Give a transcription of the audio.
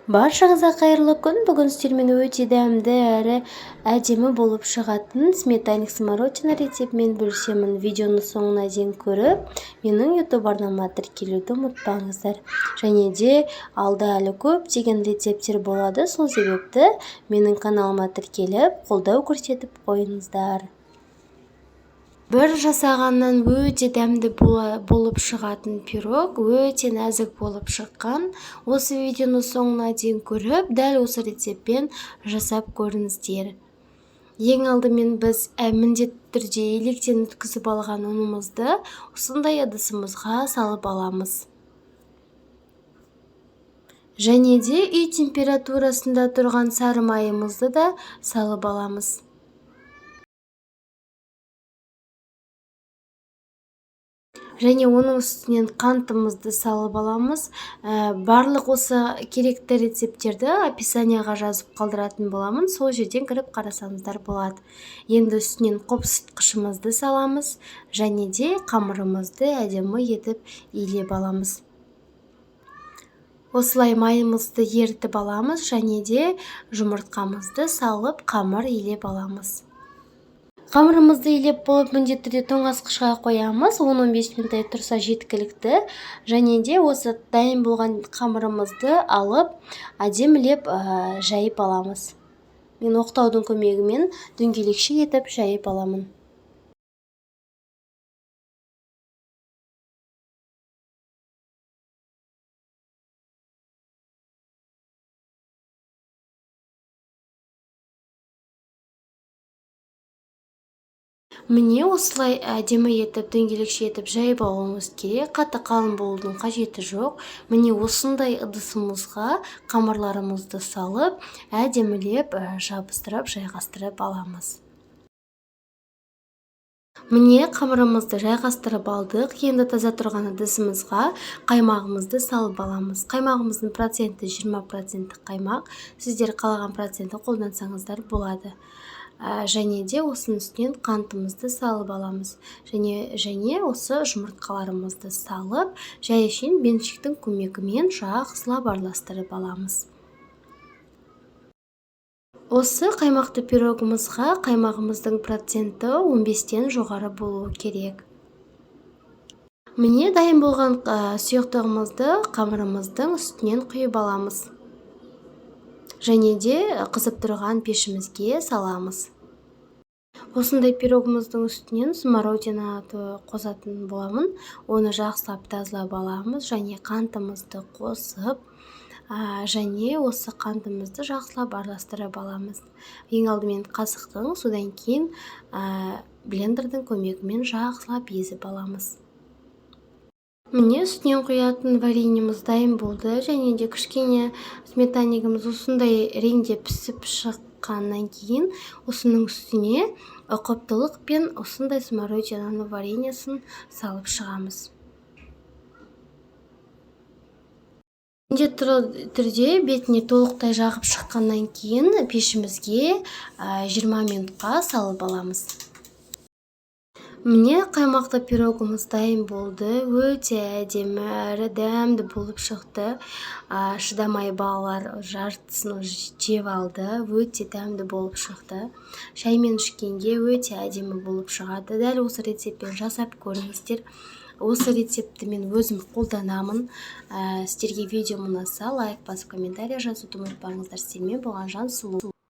Баршаңызға қайырлы күн. Бүгін сіздермен өте дәмді әрі әдемі болып шығатын сметанник смородина рецептімен бөлісемін. Видеоны соңына дейін көріп, менің YouTube арнама тіркелуді ұмытпаңыздар. Және де алда әлі көптеген рецепттер болады. Сол себепті менің каналыма тіркеліп, қолдау көрсетіп қойыңыздар. Бір жасағаннан өте дәмді болып шығатын пирог, өте нәзік болып шыққан. Осы видеоны соңына дейін көріп, дәл осы рецептпен жасап көріңіздер. Ең алдымен біз міндетті түрде електен өткізіп алған ұнымызды осындай ыдысымызға салып аламыз. Және де үй температурасында тұрған сары майымызды да салып аламыз. Және оның үстінен қантымызды салып аламыз. Барлық осы керекті рецепттерді описанияға жазып қалдыратын боламын. Сол жерден кіріп қарасаңыздар болады. Енді үстінен қопсытқышымызды саламыз. Және де қамырымызды әдемі етіп илеп аламыз. Осылай майымызды ертіп аламыз. Және де жұмыртқамызды салып қамыр илеп аламыз. Қамырымызды илеп болып міндетті түрде тоңазытқышқа қоямыз. 10-15 минуттай тұрса жеткілікті. Және де осы дайын болған қамырымызды алып, әдемілеп жайып аламыз. Мен оқтаудың көмегімен дөңгелекше етіп жайып аламын. Міне осылай әдемі етіп, дөңгелекше етіп жайып алуымыз керек. Қатты қалың болудың қажеті жоқ. Міне осындай ыдысымызға қамырларымызды салып, әдемілеп жабыстырып, жайғастырып аламыз. Міне қамырымызды жайғастырып алдық. Енді таза тұрған ыдысымызға қаймағымызды салып аламыз. Қаймағымыздың проценті 20% қаймақ. Сіздер қалаған процентті қолдансаңыздар болады. Және де осының үстінен қантымызды салып аламыз. Және осы жұмыртқаларымызды салып, жәйшен беншіктің көмегімен жақсылап араластырып аламыз. Осы қаймақты пирогымызға қаймағымыздың проценті 15-тен жоғары болуы керек. Міне дайын болған сұйықтығымызды қамырымыздың үстінен құйып аламыз. Және де қызып тұрған пешімізге саламыз. Осындай пирогымыздың үстінен смородина қосатын боламын. Оны жақсылап тазалап аламыз. Және қантымызды қосып, және осы қантымызды жақсылап араластырып аламыз. Ең алдымен қасықтың, содан кейін блендердің көмегімен жақсылап езіп аламыз. Міне үстінен құятын вареньеміз дайын болды. Және де кішкене сметаннигіміз осындай реңде пісіп шыққаннан кейін осының үстіне ұқыптылық пен осындай смородинаның вареньесін салып шығамыз. Міндетті түрде бетіне толықтай жағып шыққаннан кейін пешімізге 20 минутқа салып аламыз. Міне қаймақты пирогымыз дайын болды. Өте әдемі әрі дәмді болып шықты. Шыдамай балалар жартысын жеп алды. Өте дәмді болып шықты. Шаймен ішкенге өте әдемі болып шығады. Дәл осы рецептпен жасап көріңіздер. Осы рецепті мен өзім қолданамын. Сіздерге видео ұнаса, лайк басып, комментарий жазуды ұмытпаңыздар. Сіздермен болған Жансұлу.